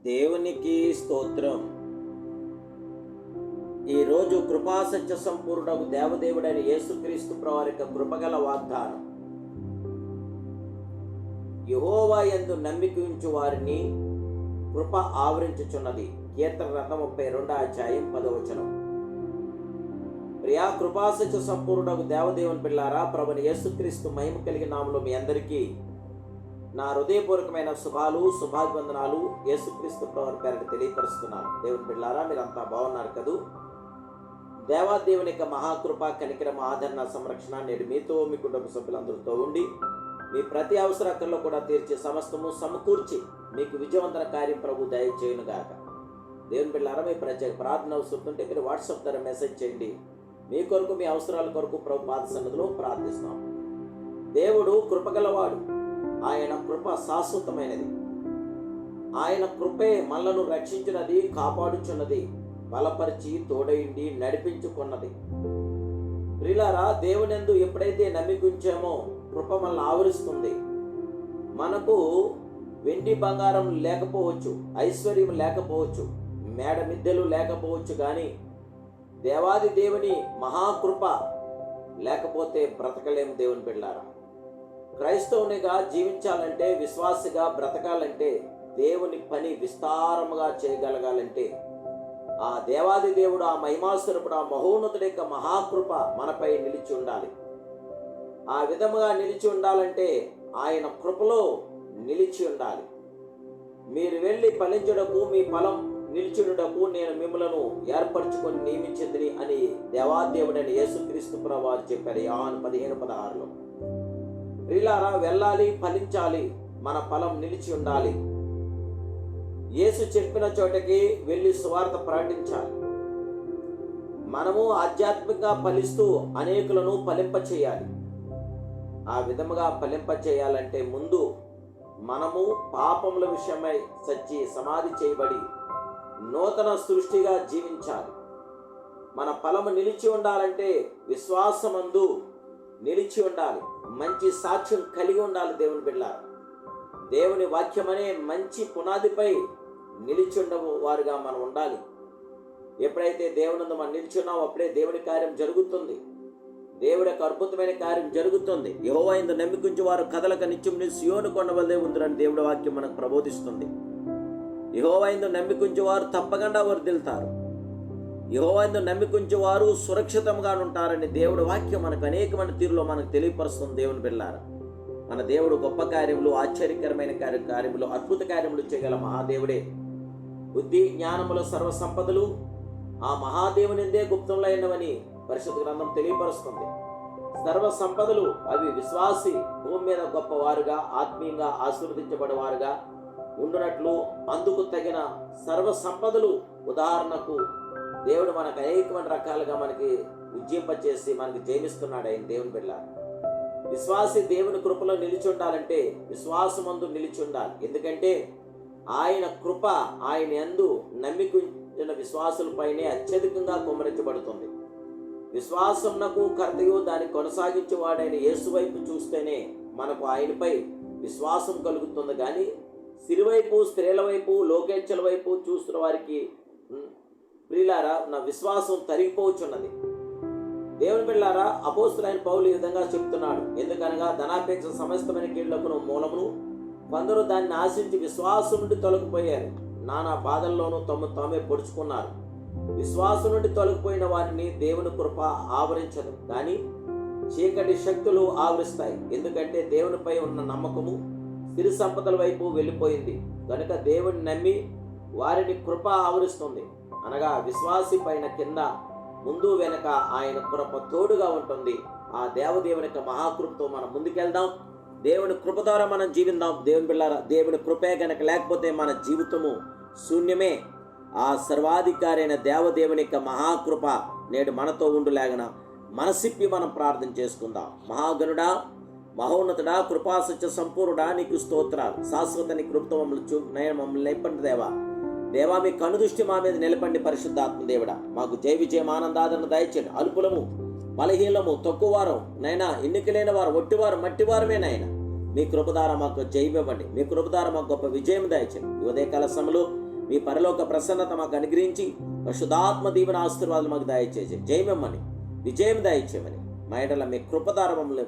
దేవునికి స్తోత్రం. ఈరోజు కృపా సత్య సంపూర్ణకు దేవదేవుడైన యేసుక్రీస్తు ప్రభువారి యొక్క కృపగల వాగ్దానం. యెహోవా యందు నమ్మిక ఉంచు వారిని కృప ఆవరించుచున్నది. కీర్తన గ్రంథం 32:10. ప్రియా కృపా సత్య సంపూర్ణకు దేవదేవుని పిల్లారా, ప్రభుని యేసుక్రీస్తు మహిమ కలిగిన నామములో మీ అందరికీ నా హృదయపూర్వకమైన శుభాభివందనాలు యేసుక్రీస్తు ప్రభువారి పేరిట తెలియపరుస్తున్నాను. దేవుని బిడ్డలారా, మీరంతా బాగున్నారు కదూ? దేవాదేవుని యొక్క మహాకృప, కనికరం, ఆదరణ, సంరక్షణ నేడు మీతో, మీ కుటుంబ సభ్యులందరితో ఉండి మీ ప్రతి అవసరాల్లో కూడా తీర్చి సమస్తము సమకూర్చి మీకు విజయవంతన కార్యం ప్రభు దయచేయునుగాక. దేవుని బిడ్డలారా, మీ ప్రత్యేక ప్రార్థన అవసరం మీరు వాట్సాప్ ద్వారా మెసేజ్ చేయండి. మీ కొరకు, మీ అవసరాల కొరకు ప్రభు పాద సన్నిధిలో ప్రార్థిస్తున్నాం. దేవుడు కృపగలవాడు. ఆయన కృప శాశ్వతమైనది. ఆయన కృపే మనలను రక్షించినది, కాపాడుచున్నది, బలపరిచి తోడైండి నడిపించుకున్నది. ప్రియులారా, దేవునియందు ఎప్పుడైతే నమ్మికుంచామో కృప మనల్ని ఆవరిస్తుంది. మనకు వెండి బంగారం లేకపోవచ్చు, ఐశ్వర్యం లేకపోవచ్చు, మేడ మిద్దెలు లేకపోవచ్చు, కానీ దేవాది దేవుని మహాకృప లేకపోతే బ్రతకలేము. దేవుని బిడ్డలారా, క్రైస్తవునిగా జీవించాలంటే, విశ్వాసిగా బ్రతకాలంటే, దేవుని పని విస్తారముగా చేయగలగాలంటే ఆ దేవాది దేవుడు, ఆ మహిమాస్వరూపుడు, ఆ మహోన్నతుడి యొక్క మహాకృప మనపై నిలిచి ఉండాలి. ఆ విధముగా నిలిచి ఉండాలంటే ఆయన కృపలో నిలిచి ఉండాలి. మీరు వెళ్ళి ఫలించుటకు, మీ ఫలం నిలిచుటకు నేను మిమ్మలను ఏర్పరచుకొని నియమించింది అని దేవాదేవుడని యేసుక్రీస్తు ప్రభువారు చెప్పారు యోహాను 15:16. ప్రియులారా, వెళ్ళాలి, ఫలించాలి, మన ఫలం నిలిచి ఉండాలి. యేసు చెప్పిన చోటకి వెళ్ళి సువార్త ప్రకటించాలి. మనము ఆధ్యాత్మికంగా ఫలిస్తూ అనేకులను ఫలింప చేయాలి. ఆ విధముగా ఫలింప చేయాలంటే ముందు మనము పాపముల విషయమై సచ్చి సమాధి చేయబడి నూతన సృష్టిగా జీవించాలి. మన ఫలము నిలిచి ఉండాలంటే విశ్వాసమందు నిలిచి ఉండాలి, మంచి సాక్ష్యం కలిగి ఉండాలి. దేవుని బిడ్డలారా, దేవుని వాక్యమనే మంచి పునాదిపై నిలిచి వారుగా మనం ఉండాలి. ఎప్పుడైతే దేవుని మనం నిలిచున్నామో అప్పుడే దేవుని కార్యం జరుగుతుంది. దేవుడి యొక్క అద్భుతమైన కార్యం జరుగుతుంది. యెహోవా యందు నమ్మిక వారు కదలక నిత్యం సియోను కొండవలే ఉందిరని దేవుడి వాక్యం మనకు ప్రబోధిస్తుంది. యెహోవా యందు నమ్మిక వారు తప్పకుండా వర్ధిల్లుతారు. యెహోవా యందు నమ్మిక వారు సురక్షితంగా ఉంటారని దేవుడి వాక్యం మనకు అనేకమైన తీరులో మనకు తెలియపరుస్తుంది. దేవుని బిడ్డలారా, మన దేవుడు గొప్ప కార్యములు, ఆశ్చర్యకరమైన కార్యములు, అద్భుత కార్యములు చేయగల మహాదేవుడే. బుద్ధి జ్ఞానముల సర్వ సంపదలు ఆ మహాదేవునిందే గుప్తంలో అయినవని పరిశుద్ధ గ్రంథం తెలియపరుస్తుంది. సర్వ సంపదలు అవి విశ్వాసి భూమి మీద గొప్పవారుగా, ఆత్మీయంగా ఆశీర్వదించబడేవారుగా ఉండునట్లు అందుకు తగిన సర్వ సంపదలు, ఉదాహరణకు దేవుడు మనకు అనేకమైన రకాలుగా మనకి ఉజ్జింపచేసి మనకి జయమిస్తున్నాడు. ఆయన దేవుని బిడ్డలారా, విశ్వాసి దేవుని కృపలో నిలిచి ఉండాలంటే విశ్వాసమందు నిలిచి ఉండాలి. ఎందుకంటే ఆయన కృప ఆయన యందు నమ్మిక విశ్వాసులపైనే అత్యధికంగా కుమ్మరించబడుతుంది. విశ్వాసమునకు కర్తయు దాన్ని కొనసాగించేవాడైన యేసు వైపు చూస్తేనే మనకు ఆయనపై విశ్వాసం కలుగుతుంది. కానీ సిరివైపు, స్త్రీల వైపు, లోకేచ్ఛల వైపు చూస్తున్న వారికి ప్రియులారా నా విశ్వాసం తరిగిపోవచ్చున్నది. దేవుని బిడ్డలారా, అపోస్తలుడైన పౌలు ఈ విధంగా చెప్తున్నాడు. ఎందుకనగా ధనాపేక్ష సమస్తమైన కీళ్లకును మూలమును కొందరు దాన్ని ఆశించి విశ్వాసం నుండి తొలగిపోయారు, నానా బాధల్లోనూ తామే పొడుచుకున్నారు. విశ్వాసం నుండి తొలగిపోయిన వారిని దేవుని కృప ఆవరించదు, కానీ చీకటి శక్తులు ఆవరిస్తాయి. ఎందుకంటే దేవునిపై ఉన్న నమ్మకము సిరి సంపదల వైపు వెళ్ళిపోయింది కనుక దేవుని నమ్మి వారిని కృప ఆవరిస్తుంది. అనగా విశ్వాసి పైన కింద, ముందు వెనక ఆయన కృప తోడుగా ఉంటుంది. ఆ దేవదేవుని యొక్క మహాకృపతో మనం ముందుకెళ్దాం. దేవుని కృప ద్వారా మనం జీవిద్దాం. దేవుని బిడ్డలారా, దేవుని కృపే గనక లేకపోతే మన జీవితము శూన్యమే. ఆ సర్వాధికారి అయిన దేవదేవుని యొక్క మహాకృప నేడు మనతో ఉండులాగన మనసిప్పి మనం ప్రార్థన చేసుకుందాం. మహాగణుడా, మహోన్నతుడా, కృపాసత్య సంపూర్ణుడా, నీకు స్తోత్రాలు. శాశ్వత నీ కృపతో మమ్మల్ని లేపండి దేవా, మీ కనుదృష్టి మా మీద నిలపండి. పరిశుద్ధాత్మ దేవుడా, మాకు జయ విజయం, ఆనందాదరణ దయచేయండి. అల్పులము, బలహీనము, తక్కువ వారం నైనా, ఎన్నికలేని వారు, ఒట్టివారు, మట్టివారమే నైనా, మీ కృప ద్వారా మాకు జయమివ్వండి. మీ కృప ద్వారా మాకు గొప్ప విజయం దయచేయండి. ఉదయకాల సమయంలో మీ పరలోక ప్రసన్నత మాకు అనుగ్రహించి పరిశుద్ధాత్మ దీవెన ఆశీర్వాదాలు మాకు దయచేసి జయమమ్మని విజయం దయచేయమని మా ఎడల మీ కృపధారమములు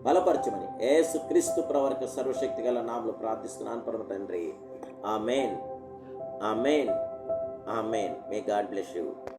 బలపరచమని యేసు క్రీస్తు ప్రవర్క సర్వశక్తి గల నామములో ప్రార్థిస్తున్నాను పరమ తండ్రి. ఆమేన్. ఆమేన్. ఆమేన్. May God bless you.